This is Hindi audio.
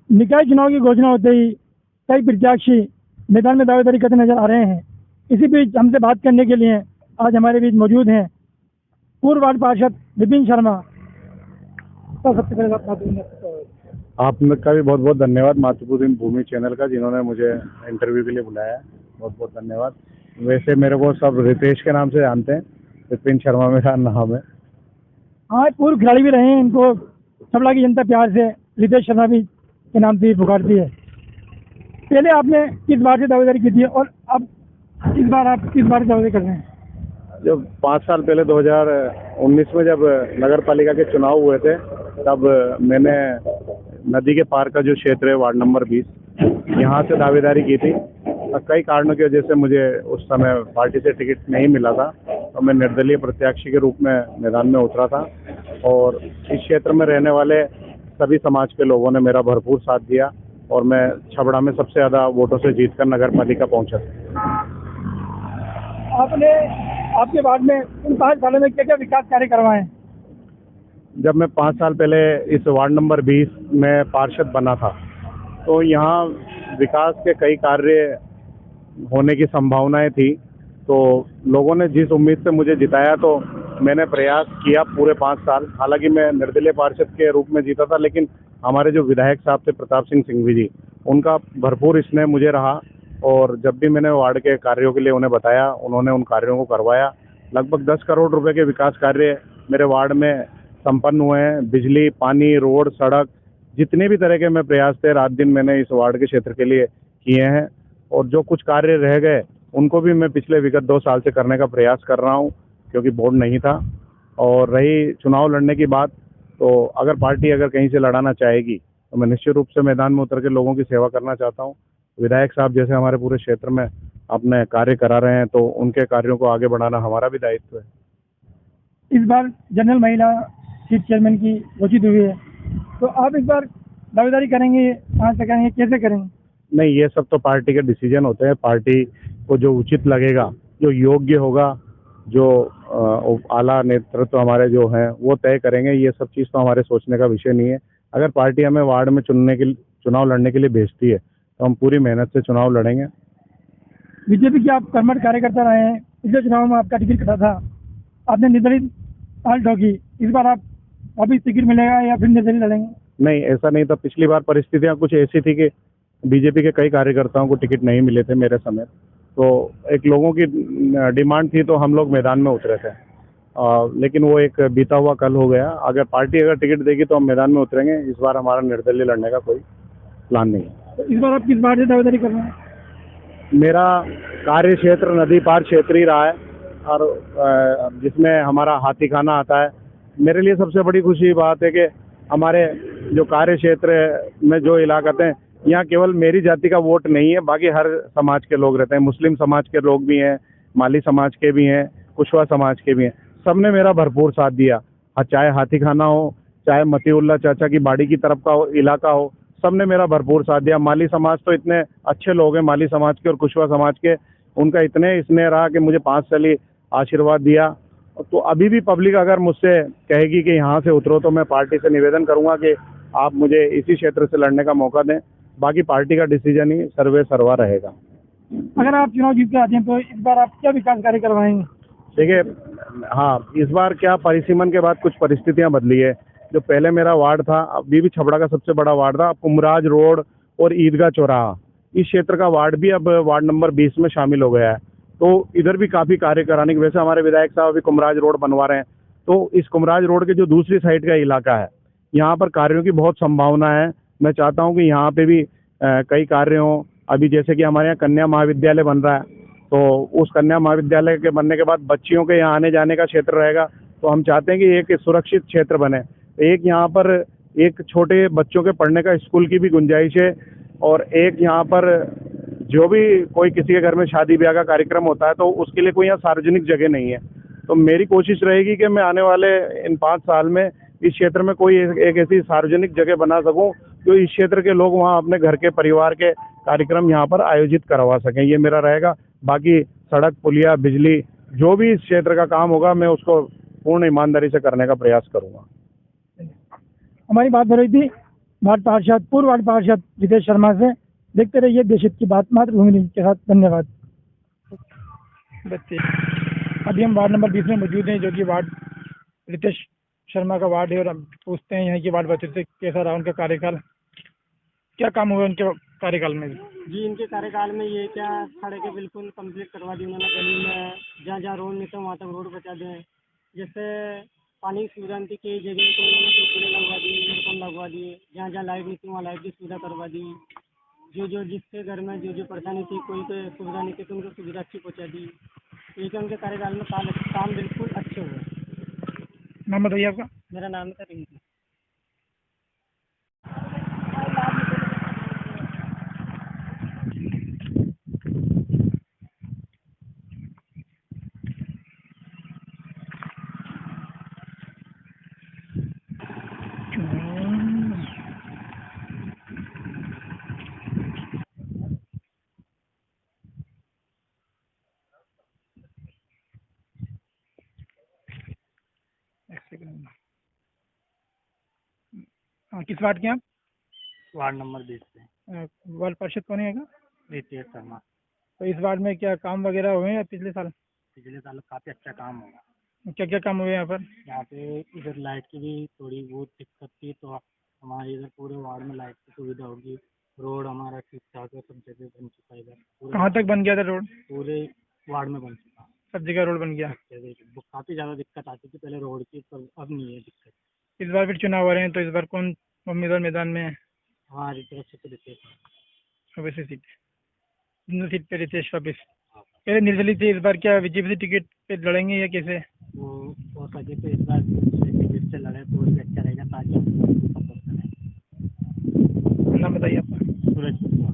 निकाय चुनाव की घोषणा होते ही कई प्रत्याशी मैदान में दावेदारी करते नजर आ रहे हैं। इसी बीच हमसे बात करने के लिए आज हमारे बीच मौजूद हैं पूर्व वार्ड पार्षद विपिन शर्मा। तो सबसे पहले आपका भी बहुत बहुत धन्यवाद मातृभूमि भूमि चैनल का, जिन्होंने मुझे इंटरव्यू के लिए बुलाया है। बहुत बहुत धन्यवाद। वैसे मेरे को सब रितेश के नाम से जानते हैं, विपिन शर्मा मेरा नाम है। हाँ, पूर्व खिलाड़ी भी रहे हैं, इनको सबला की जनता प्यार से रितेश शर्मा भी के नाम से पुकारती है। पहले आपने किस बार से दावेदारी की थी और अब इस बार आप किस बार से दावेदारी कर रहे हैं? जब 5 साल पहले 2019 में जब नगर पालिका के चुनाव हुए थे, तब मैंने नदी के पार का जो क्षेत्र है वार्ड नंबर 20, यहाँ से दावेदारी की थी। कई कारणों की वजह से मुझे उस समय पार्टी से टिकट नहीं मिला था, तो मैं निर्दलीय प्रत्याशी के रूप में मैदान में उतरा था। और इस क्षेत्र में रहने वाले सभी समाज के लोगों ने मेरा भरपूर साथ दिया और मैं छबड़ा में सबसे ज़्यादा वोटों से जीतकर नगर पालिका पहुँचा था। आपने आपके वार्ड में इन 5 सालों में क्या क्या विकास कार्य करवाए? जब मैं 5 साल पहले इस वार्ड नंबर 20 में पार्षद बना था, तो यहाँ विकास के कई कार्य होने की संभावनाएं थी। तो लोगों ने जिस उम्मीद से मुझे जिताया, तो मैंने प्रयास किया पूरे 5 साल। हालांकि मैं निर्दलीय पार्षद के रूप में जीता था, लेकिन हमारे जो विधायक साहब थे प्रताप सिंह सिंघवी जी, उनका भरपूर स्नेह मुझे रहा। और जब भी मैंने वार्ड के कार्यों के लिए उन्हें बताया, उन्होंने उन कार्यों को करवाया। लगभग 10 करोड़ रुपए के विकास कार्य मेरे वार्ड में संपन्न हुए हैं। बिजली, पानी, रोड, सड़क, जितने भी तरह के मैं प्रयास थे, रात दिन मैंने इस वार्ड के क्षेत्र के लिए किए हैं। और जो कुछ कार्य रह गए, उनको भी मैं पिछले विगत 2 साल से करने का प्रयास कर रहा हूँ, क्योंकि बोर्ड नहीं था। और रही चुनाव लड़ने की बात, तो अगर पार्टी कहीं से लड़ाना चाहेगी, तो मैं निश्चित रूप से मैदान में उतर के लोगों की सेवा करना चाहता हूँ। विधायक साहब जैसे हमारे पूरे क्षेत्र में अपने कार्य करा रहे हैं, तो उनके कार्यों को आगे बढ़ाना हमारा भी दायित्व है। इस बार जनरल महिला चीफ चेयरमैन की घोषित हुई है, तो आप इस बार दावेदारी करेंगे? कहाँ से करेंगे, कैसे करेंगे? नहीं, ये सब तो पार्टी के डिसीजन होते हैं। पार्टी को जो उचित लगेगा, जो योग्य होगा, जो आला नेतृत्व हमारे जो हैं वो तय करेंगे। ये सब चीज़ तो हमारे सोचने का विषय नहीं है। अगर पार्टी हमें वार्ड में चुनाव लड़ने के लिए भेजती है, तो हम पूरी मेहनत से चुनाव लड़ेंगे। बीजेपी के आप कर्मठ कार्यकर्ता रहे हैं, पिछले चुनाव में आपका टिकट कटा था, आपने निर्दलीय हाल ठोकी। इस बार आप वापिस टिकट मिलेगा या फिर निर्दलीय लड़ेंगे? नहीं, ऐसा नहीं था। पिछली बार परिस्थितियाँ कुछ ऐसी थी कि बीजेपी के कई कार्यकर्ताओं को टिकट नहीं मिले थे मेरे समय। तो एक लोगों की डिमांड थी, तो हम लोग मैदान में उतरे थे। लेकिन वो एक बीता हुआ कल हो गया। अगर पार्टी टिकट देगी तो हम मैदान में उतरेंगे। इस बार हमारा निर्दलीय लड़ने का कोई प्लान नहीं है। तो इस बार आप किस बार से दावेदारी कर रहे हैं? मेरा कार्य क्षेत्र नदी पार क्षेत्र ही रहा है, और जिसमें हमारा हाथीखाना आता है। मेरे लिए सबसे बड़ी खुशी की बात है कि हमारे जो कार्य क्षेत्र में जो इलाके हैं, यहाँ केवल मेरी जाति का वोट नहीं है, बाकी हर समाज के लोग रहते हैं। मुस्लिम समाज के लोग भी हैं, माली समाज के भी हैं, कुशवा समाज के भी हैं। सबने मेरा भरपूर साथ दिया। चाहे हाथीखाना हो, चाहे मतीउल्ला चाचा की बाड़ी की तरफ का इलाका हो, सबने मेरा भरपूर साथ दिया। माली समाज तो इतने अच्छे लोग हैं, माली समाज के और कुशवा समाज के, उनका इतने स्नेह रहा कि मुझे 5 साल ही आशीर्वाद दिया। तो अभी भी पब्लिक अगर मुझसे कहेगी कि यहाँ से उतरो, तो मैं पार्टी से निवेदन करूँगा कि आप मुझे इसी क्षेत्र से लड़ने का मौका दें। बाकी पार्टी का डिसीजन ही सर्वे सर्वा रहेगा। अगर आप चुनाव जीत के आते हैं, तो इस बार आप क्या विकास कार्य करवाएंगे? देखिए, हाँ, इस बार क्या परिसीमन के बाद कुछ परिस्थितियाँ बदली है। जो पहले मेरा वार्ड था, अभी भी छबड़ा का सबसे बड़ा वार्ड था, कुमराज रोड और ईदगाह चौराहा, इस क्षेत्र का वार्ड भी अब वार्ड नंबर 20 में शामिल हो गया है। तो इधर भी काफ़ी कार्य कराने की, वैसे हमारे विधायक साहब अभी कुमराज रोड बनवा रहे हैं। तो इस कुमराज रोड के जो दूसरी साइड का इलाका है, यहाँ पर कार्यों की बहुत संभावना है। मैं चाहता हूँ कि यहाँ पे भी कई कार्य हों। अभी जैसे कि हमारे यहाँ कन्या महाविद्यालय बन रहा है, तो उस कन्या महाविद्यालय के बनने के बाद बच्चियों के यहाँ आने जाने का क्षेत्र रहेगा। तो हम चाहते हैं कि एक सुरक्षित क्षेत्र बने। एक यहाँ पर एक छोटे बच्चों के पढ़ने का स्कूल की भी गुंजाइश है, और एक यहाँ पर जो भी कोई किसी के घर में शादी ब्याह का कार्यक्रम होता है, तो उसके लिए कोई यहाँ सार्वजनिक जगह नहीं है। तो मेरी कोशिश रहेगी कि मैं आने वाले इन 5 साल में इस क्षेत्र में कोई एक ऐसी सार्वजनिक जगह बना सकूं, जो इस क्षेत्र के लोग वहाँ अपने घर के परिवार के कार्यक्रम यहाँ पर आयोजित करवा सकें। ये मेरा रहेगा। बाकी सड़क, पुलिया, बिजली, जो भी इस क्षेत्र का काम होगा, मैं उसको पूर्ण ईमानदारी से करने का प्रयास करूँगा। हमारी बात हो रही थी वार्ड पार्षद पूर्व वार्ड पार्षद रितेश शर्मा से। देखते रहिए देश की बात मातृभूमि न्यूज़ के साथ। धन्यवाद। अभी हम वार्ड नंबर 20 में मौजूद हैं, जो कि वार्ड रितेश शर्मा का वार्ड है, और हम पूछते हैं यहाँ की वार्ड बच्चे से कैसा रहा उनका कार्यकाल, क्या काम हुआ उनके कार्यकाल में। जी, इनके कार्यकाल में ये क्या सड़कें बिल्कुल कंप्लीट करवा दी उन्होंने। गली में जहाँ जहाँ रोड नहीं था वहाँ तक रोड बचा दें। जैसे पानी की सुविधा नहीं थी कई जगह, तो उन्होंने टूबवेल लगवा दी, नलकूप लगवा दिए। जहाँ जहाँ लाइट नहीं थी वहाँ लाइट की सुविधा करवा दी। जो जिसके घर में जो परेशानी थी, कोई को सुविधा नहीं थी, तो उनको सुविधा अच्छी पहुँचा दी। ये क्या उनके कार्यकाल में काम बिल्कुल अच्छे हुए। नाम बताइए आपका। मेरा नाम था रिंकू। हाँ, किस वार्ड के हैं आप। वार्ड नंबर 20 से वार्ड पार्षद कौन है? रितेश शर्मा। तो इस वार्ड में क्या काम वगैरह हुए हैं या पिछले साल? पिछले साल काफ़ी अच्छा काम होगा। क्या क्या काम हुए यहाँ पर? यहाँ पे इधर लाइट की भी थोड़ी बहुत दिक्कत थी, तो हमारे इधर पूरे वार्ड में लाइट की सुविधा होगी। रोड हमारा ठीक ठाक है, सब जगह बन चुका है। इधर कहाँ तक बन गया था रोड? पूरे वार्ड में बन चुका है। सब जगह रोड बन गया। काफ़ी ज़्यादा दिक्कत आती थी पहले रोड की, पर अब नहीं है दिक्कत। इस बार फिर चुनाव हो रहे हैं, तो इस बार कौन उम्मीदवार मैदान में है? हमारी तरफ से तो रितेश है। ओबीसी सीट, जिन सीट पे रितेश वापिस पहले निर्दलीय थे, इस बार क्या बीजेपी टिकट पे लड़ेंगे या कैसे? वो हो सके तो इस बार टिकट से लड़े तो भी अच्छा रहेगा, ताकि हम सपोर्ट करें। नाम बताइए आपका। सूरज कुमार।